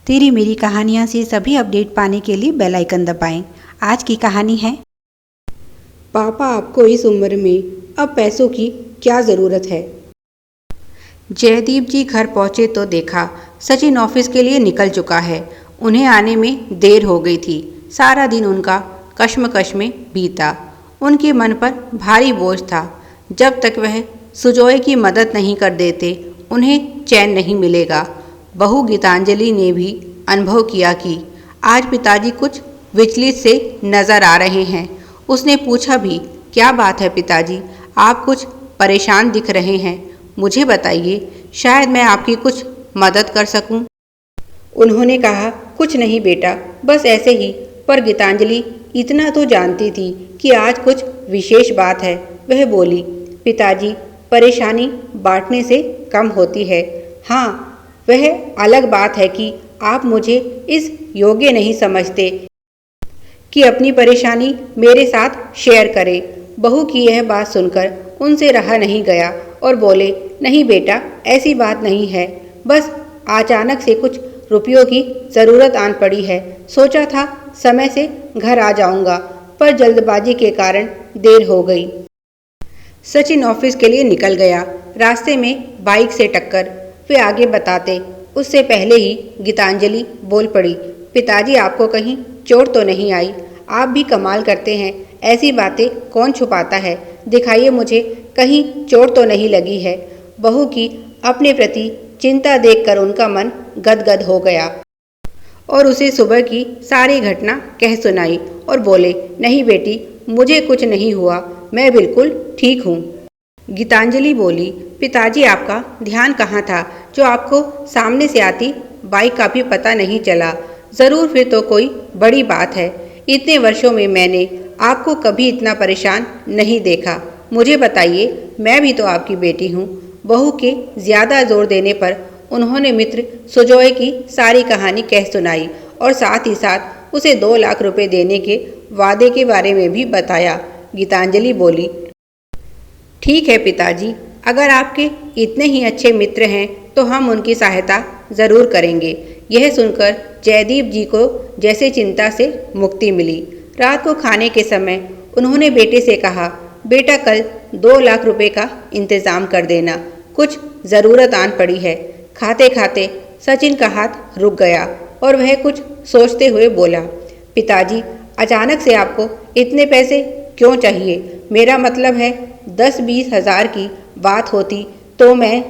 तेरी मेरी कहानियाँ से सभी अपडेट पाने के लिए बेल आइकन दबाएं। आज की कहानी है पापा आपको इस उम्र में अब पैसों की क्या ज़रूरत है। जयदीप जी घर पहुँचे तो देखा सचिन ऑफिस के लिए निकल चुका है। उन्हें आने में देर हो गई थी। सारा दिन उनका कश्मकश में बीता। उनके मन पर भारी बोझ था। जब तक वह सुजोय की मदद नहीं कर देते उन्हें चैन नहीं मिलेगा। बहू गीतांजलि ने भी अनुभव किया कि आज पिताजी कुछ विचलित से नजर आ रहे हैं। उसने पूछा भी, क्या बात है पिताजी, आप कुछ परेशान दिख रहे हैं, मुझे बताइए, शायद मैं आपकी कुछ मदद कर सकूं। उन्होंने कहा, कुछ नहीं बेटा, बस ऐसे ही। पर गीतांजलि इतना तो जानती थी कि आज कुछ विशेष बात है। वह बोली, पिताजी, परेशानी बांटने से कम होती है। हाँ, वह अलग बात है कि आप मुझे इस योग्य नहीं समझते कि अपनी परेशानी मेरे साथ शेयर करें। बहू की यह बात सुनकर उनसे रहा नहीं गया और बोले, नहीं बेटा, ऐसी बात नहीं है, बस अचानक से कुछ रुपयों की ज़रूरत आन पड़ी है। सोचा था समय से घर आ जाऊंगा, पर जल्दबाजी के कारण देर हो गई। सचिन ऑफिस के लिए निकल गया। रास्ते में बाइक से टक्कर। वे आगे बताते उससे पहले ही गीतांजलि बोल पड़ी, पिताजी, आपको कहीं चोट तो नहीं आई? आप भी कमाल करते हैं, ऐसी बातें कौन छुपाता है, दिखाइए मुझे, कहीं चोट तो नहीं लगी है। बहू की अपने प्रति चिंता देखकर उनका मन गदगद हो गया और उसे सुबह की सारी घटना कह सुनाई और बोले, नहीं बेटी, मुझे कुछ नहीं हुआ, मैं बिल्कुल ठीक हूँ। गीतांजलि बोली, पिताजी, आपका ध्यान कहाँ था जो आपको सामने से आती बाइक का भी पता नहीं चला? ज़रूर फिर तो कोई बड़ी बात है। इतने वर्षों में मैंने आपको कभी इतना परेशान नहीं देखा। मुझे बताइए, मैं भी तो आपकी बेटी हूँ। बहू के ज़्यादा जोर देने पर उन्होंने मित्र सुजोय की सारी कहानी कह सुनाई और साथ ही साथ उसे 2 लाख रुपए देने के वादे के बारे में भी बताया। गीतांजलि बोली, ठीक है पिताजी, अगर आपके इतने ही अच्छे मित्र हैं तो हम उनकी सहायता ज़रूर करेंगे। यह सुनकर जयदीप जी को जैसे चिंता से मुक्ति मिली। रात को खाने के समय उन्होंने बेटे से कहा, बेटा, कल 2 लाख रुपए का इंतज़ाम कर देना, कुछ ज़रूरत आन पड़ी है। खाते खाते सचिन का हाथ रुक गया और वह कुछ सोचते हुए बोला, पिताजी, अचानक से आपको इतने पैसे क्यों चाहिए? मेरा मतलब है 10-20 हज़ार की बात होती तो मैं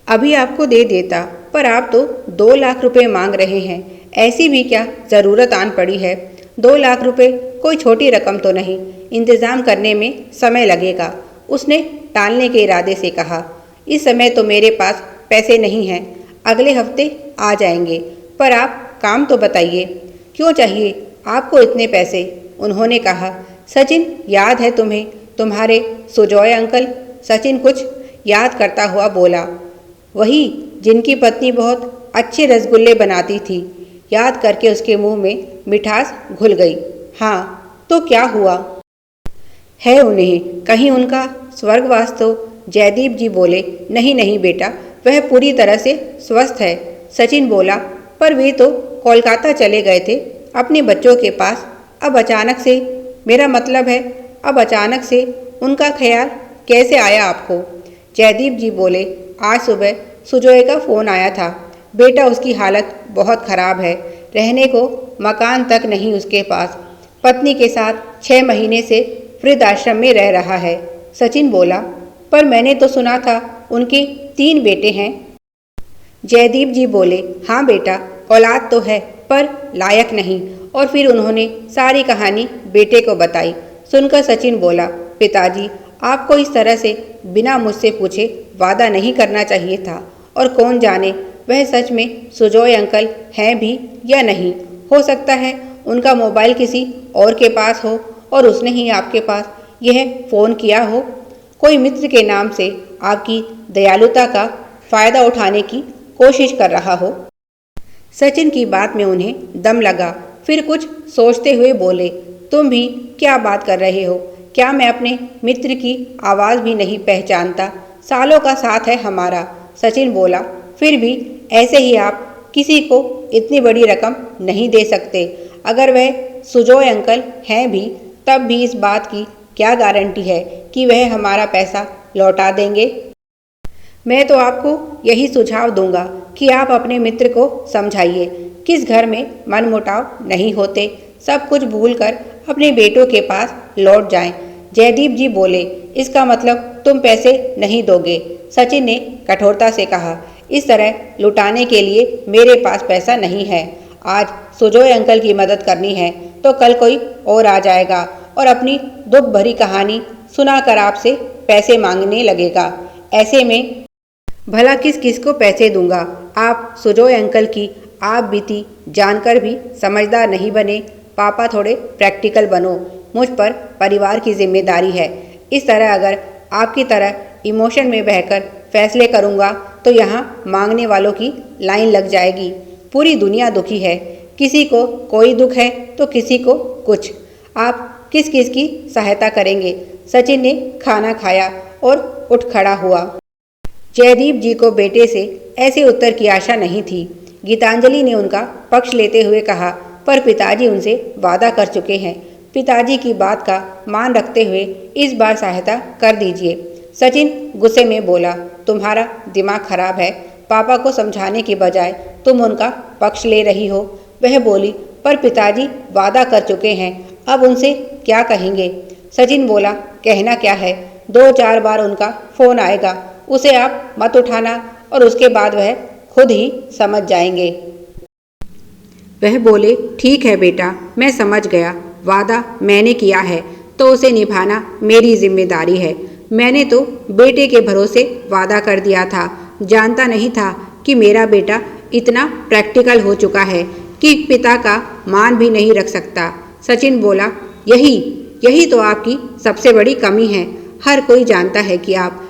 अभी आपको दे देता, पर आप तो 2 लाख रुपए मांग रहे हैं। ऐसी भी क्या ज़रूरत आन पड़ी है? 2 लाख रुपए कोई छोटी रकम तो नहीं, इंतज़ाम करने में समय लगेगा। उसने टालने के इरादे से कहा, इस समय तो मेरे पास पैसे नहीं हैं, अगले हफ्ते आ जाएंगे। पर आप काम तो बताइए, क्यों चाहिए आपको इतने पैसे? उन्होंने कहा, सचिन, याद है तुम्हें तुम्हारे सुजोय अंकल? सचिन कुछ याद करता हुआ बोला, वही जिनकी पत्नी बहुत अच्छे रसगुल्ले बनाती थी। याद करके उसके मुंह में मिठास घुल गई। हाँ, तो क्या हुआ है उन्हें? कहीं उनका स्वर्गवास तो? जयदीप जी बोले, नहीं नहीं बेटा, वह पूरी तरह से स्वस्थ है। सचिन बोला, पर वे तो कोलकाता चले गए थे अपने बच्चों के पास। अब अचानक से, मेरा मतलब है अब अचानक से उनका ख्याल कैसे आया आपको? जयदीप जी बोले, आज सुबह सुजोय का फ़ोन आया था। बेटा, उसकी हालत बहुत ख़राब है, रहने को मकान तक नहीं उसके पास। पत्नी के साथ 6 महीने से वृद्धाश्रम में रह रहा है। सचिन बोला, पर मैंने तो सुना था उनके 3 बेटे हैं। जयदीप जी बोले, हाँ बेटा, औलाद तो है पर लायक नहीं। और फिर उन्होंने सारी कहानी बेटे को बताई। सुनकर सचिन बोला, पिताजी, आपको इस तरह से बिना मुझसे पूछे वादा नहीं करना चाहिए था। और कौन जाने वह सच में सुजोय अंकल हैं भी या नहीं। हो सकता है उनका मोबाइल किसी और के पास हो और उसने ही आपके पास यह फ़ोन किया हो। कोई मित्र के नाम से आपकी दयालुता का फ़ायदा उठाने की कोशिश कर रहा हो। सचिन की बात में उन्हें दम लगा। फिर कुछ सोचते हुए बोले, तुम भी क्या बात कर रहे हो? क्या मैं अपने मित्र की आवाज़ भी नहीं पहचानता? सालों का साथ है हमारा। सचिन बोला, फिर भी ऐसे ही आप किसी को इतनी बड़ी रकम नहीं दे सकते। अगर वह सुजोय अंकल हैं भी, तब भी इस बात की क्या गारंटी है कि वह हमारा पैसा लौटा देंगे। मैं तो आपको यही सुझाव दूंगा कि आप अपने मित्र को समझाइए। किस घर में मनमुटाव नहीं होते, सब कुछ भूलकर अपने बेटों के पास लौट जाएं। जयदीप जी बोले, इसका मतलब तुम पैसे नहीं दोगे? सचिन ने कठोरता से कहा, इस तरह लुटाने के लिए मेरे पास पैसा नहीं है। आज सुजोय अंकल की मदद करनी है तो कल कोई और आ जाएगा और अपनी दुख भरी कहानी सुनाकर आपसे पैसे मांगने लगेगा। ऐसे में भला किस किस को पैसे दूंगा? आप सुजोय अंकल की आप बीती जानकर भी समझदार नहीं बने। पापा थोड़े प्रैक्टिकल बनो, मुझ पर परिवार की जिम्मेदारी है। इस तरह अगर आपकी तरह इमोशन में बहकर फैसले करूंगा तो यहाँ मांगने वालों की लाइन लग जाएगी। पूरी दुनिया दुखी है, किसी को कोई दुख है तो किसी को कुछ। आप किस किस की सहायता करेंगे? सचिन ने खाना खाया और उठ खड़ा हुआ। जयदीप जी को बेटे से ऐसे उत्तर की आशा नहीं थी। गीतांजलि ने उनका पक्ष लेते हुए कहा, पर पिताजी उनसे वादा कर चुके हैं। पिताजी की बात का मान रखते हुए इस बार सहायता कर दीजिए। सचिन गुस्से में बोला, तुम्हारा दिमाग खराब है। पापा को समझाने की बजाय तुम उनका पक्ष ले रही हो। वह बोली, पर पिताजी वादा कर चुके हैं, अब उनसे क्या कहेंगे? सचिन बोला, कहना क्या है, 2-4 बार उनका फोन आएगा, उसे आप मत उठाना और उसके बाद वह खुद ही समझ जाएंगे। वह बोले, ठीक है बेटा, मैं समझ गया। वादा मैंने किया है तो उसे निभाना मेरी जिम्मेदारी है। मैंने तो बेटे के भरोसे वादा कर दिया था, जानता नहीं था कि मेरा बेटा इतना प्रैक्टिकल हो चुका है कि पिता का मान भी नहीं रख सकता। सचिन बोला, यही तो आपकी सबसे बड़ी कमी है। हर कोई जानता है कि आप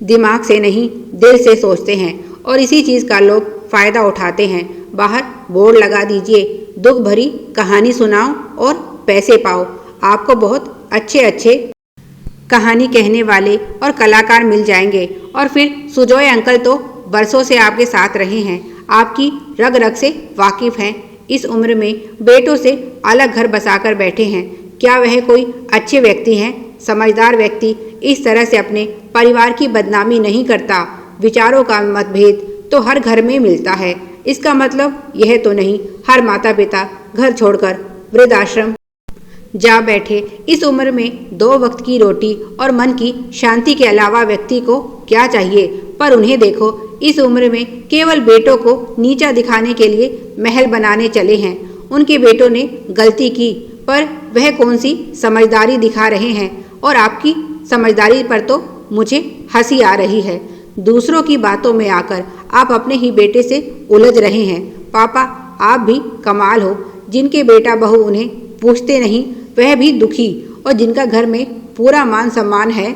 दिमाग से नहीं दिल से सोचते हैं और इसी चीज़ का लोग फ़ायदा उठाते हैं। बाहर बोर्ड लगा दीजिए, दुख भरी कहानी सुनाओ और पैसे पाओ। आपको बहुत अच्छे कहानी कहने वाले और कलाकार मिल जाएंगे। और फिर सुजोय अंकल तो बरसों से आपके साथ रहे हैं, आपकी रग रग से वाकिफ़ हैं। इस उम्र में बेटों से अलग घर बसाकर बैठे हैं। क्या वह कोई अच्छे व्यक्ति हैं? समझदार व्यक्ति इस तरह से अपने परिवार की बदनामी नहीं करता। विचारों का मतभेद तो हर घर में मिलता है। इसका मतलब यह तो नहीं हर माता पिता घर छोड़कर वृद्धाश्रम जा बैठे। इस उम्र में 2 वक्त की रोटी और मन की शांति के अलावा व्यक्ति को क्या चाहिए? पर उन्हें देखो, इस उम्र में केवल बेटों को नीचा दिखाने के लिए महल बनाने चले हैं। उनके बेटों ने गलती की, पर वह कौन सी समझदारी दिखा रहे हैं? और आपकी समझदारी पर तो मुझे हंसी आ रही है। दूसरों की बातों में आकर आप अपने ही बेटे से उलझ रहे हैं। पापा, आप भी कमाल हो। जिनके बेटा बहू उन्हें पूछते नहीं वह भी दुखी, और जिनका घर में पूरा मान सम्मान है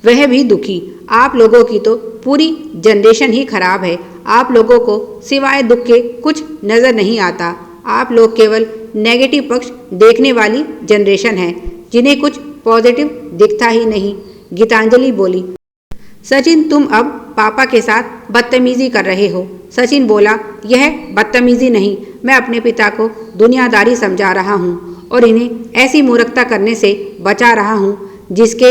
वह भी दुखी। आप लोगों की तो पूरी जनरेशन ही खराब है। आप लोगों को सिवाय दुख के कुछ नज़र नहीं आता। आप लोग केवल नेगेटिव पक्ष देखने वाली जनरेशन है, जिन्हें कुछ पॉजिटिव दिखता ही नहीं। गीतांजलि बोली, सचिन तुम अब पापा के साथ बदतमीजी कर रहे हो। सचिन बोला, यह बदतमीजी नहीं, मैं अपने पिता को दुनियादारी समझा रहा हूँ और इन्हें ऐसी मूर्खता करने से बचा रहा हूँ जिसके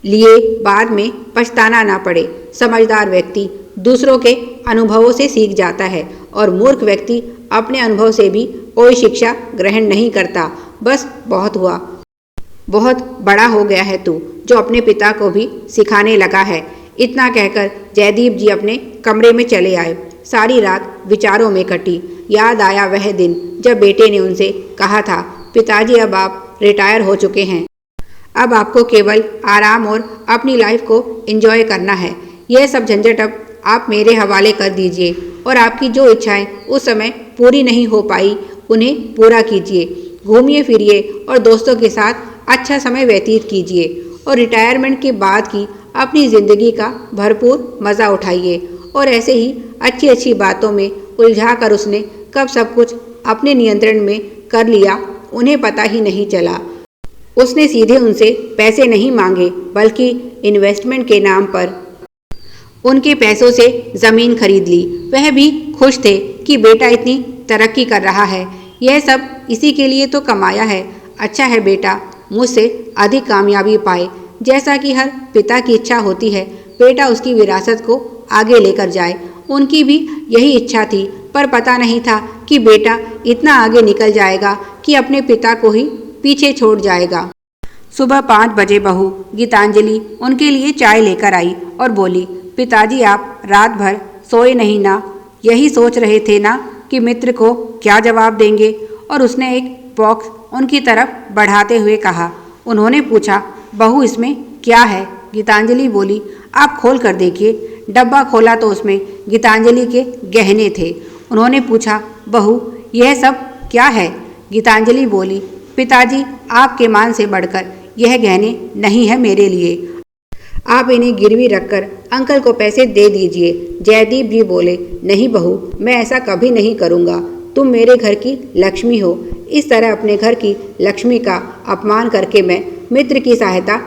लिए बाद में पछताना ना पड़े। समझदार व्यक्ति दूसरों के अनुभवों से सीख जाता है और मूर्ख व्यक्ति अपने अनुभव से भी कोई शिक्षा ग्रहण नहीं करता। बस बहुत हुआ, बहुत बड़ा हो गया है तू, जो अपने पिता को भी सिखाने लगा है। इतना कहकर जयदीप जी अपने कमरे में चले आए। सारी रात विचारों में कटी। याद आया वह दिन जब बेटे ने उनसे कहा था, पिताजी अब आप रिटायर हो चुके हैं, अब आपको केवल आराम और अपनी लाइफ को एंजॉय करना है। यह सब झंझट अब आप मेरे हवाले कर दीजिए और आपकी जो इच्छाएं उस समय पूरी नहीं हो पाई उन्हें पूरा कीजिए। घूमिए फिरिए और दोस्तों के साथ अच्छा समय व्यतीत कीजिए और रिटायरमेंट के बाद की अपनी ज़िंदगी का भरपूर मज़ा उठाइए। और ऐसे ही अच्छी अच्छी बातों में उलझा कर उसने कब सब कुछ अपने नियंत्रण में कर लिया उन्हें पता ही नहीं चला। उसने सीधे उनसे पैसे नहीं मांगे, बल्कि इन्वेस्टमेंट के नाम पर उनके पैसों से ज़मीन खरीद ली, वह भी खुश थे कि बेटा इतनी तरक्की कर रहा है। यह सब इसी के लिए तो कमाया है। अच्छा है बेटा मुझसे अधिक कामयाबी पाए, जैसा कि हर पिता की इच्छा होती है बेटा उसकी विरासत को आगे लेकर जाए। उनकी भी यही इच्छा थी, पर पता नहीं था कि बेटा इतना आगे निकल जाएगा कि अपने पिता को ही पीछे छोड़ जाएगा। सुबह 5 बजे बहू गीतांजलि उनके लिए चाय लेकर आई और बोली, पिताजी आप रात भर सोए नहीं ना? यही सोच रहे थे ना कि मित्र को क्या जवाब देंगे? और उसने एक बॉक्स उनकी तरफ बढ़ाते हुए कहा। उन्होंने पूछा, बहू इसमें क्या है? गीतांजलि बोली, आप खोल कर देखिए। डब्बा खोला तो उसमें गीतांजलि के गहने थे। उन्होंने पूछा, बहू यह सब क्या है? गीतांजलि बोली, पिताजी आपके मान से बढ़कर यह गहने नहीं है मेरे लिए, आप इन्हें गिरवी रखकर अंकल को पैसे दे दीजिए। जयदीप जी बोले, नहीं बहू मैं ऐसा कभी नहीं करूँगा, तुम मेरे घर की लक्ष्मी हो। इस तरह अपने घर की लक्ष्मी का अपमान करके मैं मित्र की सहायता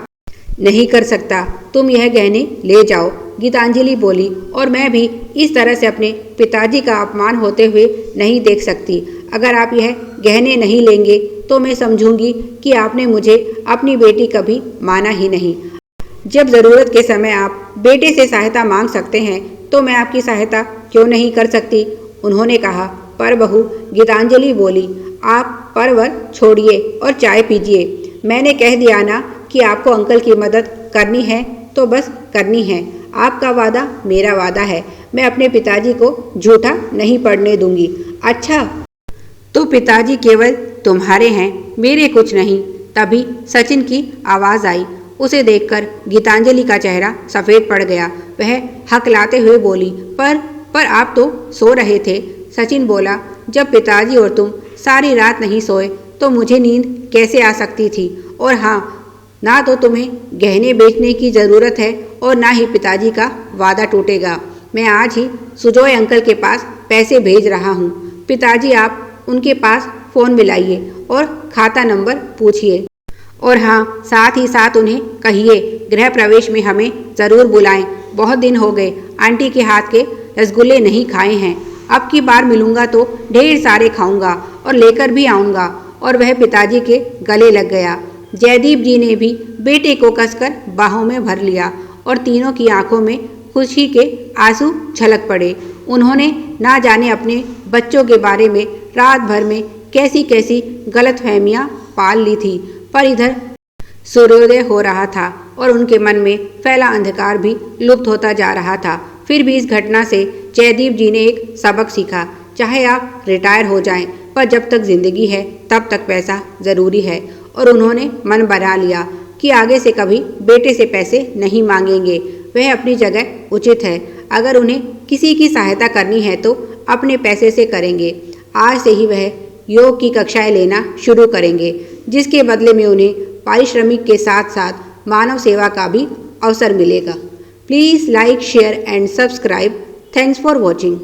नहीं कर सकता। तुम यह गहने ले जाओ। गीतांजलि बोली, और मैं भी इस तरह से अपने पिताजी का अपमान होते हुए नहीं देख सकती। अगर आप यह गहने नहीं लेंगे तो मैं समझूंगी कि आपने मुझे अपनी बेटी कभी माना ही नहीं। जब ज़रूरत के समय आप बेटे से सहायता मांग सकते हैं तो मैं आपकी सहायता क्यों नहीं कर सकती? उन्होंने कहा। पर बहू गीतांजलि बोली, आप परवर छोड़िए और चाय पीजिए। मैंने कह दिया ना कि आपको अंकल की मदद करनी है तो बस करनी है। आपका वादा मेरा वादा है, मैं अपने पिताजी को झूठा नहीं पड़ने दूंगी। अच्छा तो पिताजी केवल तुम्हारे हैं, मेरे कुछ नहीं। तभी सचिन की आवाज़ आई। उसे देखकर गीतांजलि का चेहरा सफ़ेद पड़ गया। वह हकलाते हुए बोली, पर आप तो सो रहे थे। सचिन बोला, जब पिताजी और तुम सारी रात नहीं सोए तो मुझे नींद कैसे आ सकती थी? और हाँ, ना तो तुम्हें गहने बेचने की ज़रूरत है और ना ही पिताजी का वादा टूटेगा। मैं आज ही सुजोय अंकल के पास पैसे भेज रहा हूँ। पिताजी आप उनके पास फ़ोन मिलाइए और खाता नंबर पूछिए। और हाँ, साथ ही साथ उन्हें कहिए गृह प्रवेश में हमें ज़रूर बुलाएं। बहुत दिन हो गए आंटी के हाथ के रसगुल्ले नहीं खाए हैं। अब की बार मिलूंगा तो ढेर सारे खाऊंगा और लेकर भी आऊँगा। और वह पिताजी के गले लग गया। जयदीप जी ने भी बेटे को कसकर बाहों में भर लिया और तीनों की आंखों में खुशी के आंसू छलक पड़े। उन्होंने ना जाने अपने बच्चों के बारे में रात भर में कैसी कैसी गलतफहमियां पाल ली थी, पर इधर सूर्योदय हो रहा था और उनके मन में फैला अंधकार भी लुप्त होता जा रहा था। फिर भी इस घटना से जयदीप जी ने एक सबक सीखा, चाहे आप रिटायर हो जाएं, पर जब तक जिंदगी है तब तक पैसा ज़रूरी है। और उन्होंने मन बना लिया कि आगे से कभी बेटे से पैसे नहीं मांगेंगे। वह अपनी जगह उचित है। अगर उन्हें किसी की सहायता करनी है तो अपने पैसे से करेंगे। आज से ही वह योग की कक्षाएं लेना शुरू करेंगे, जिसके बदले में उन्हें पारिश्रमिक के साथ साथ मानव सेवा का भी अवसर मिलेगा। Please like, share and subscribe. Thanks for watching.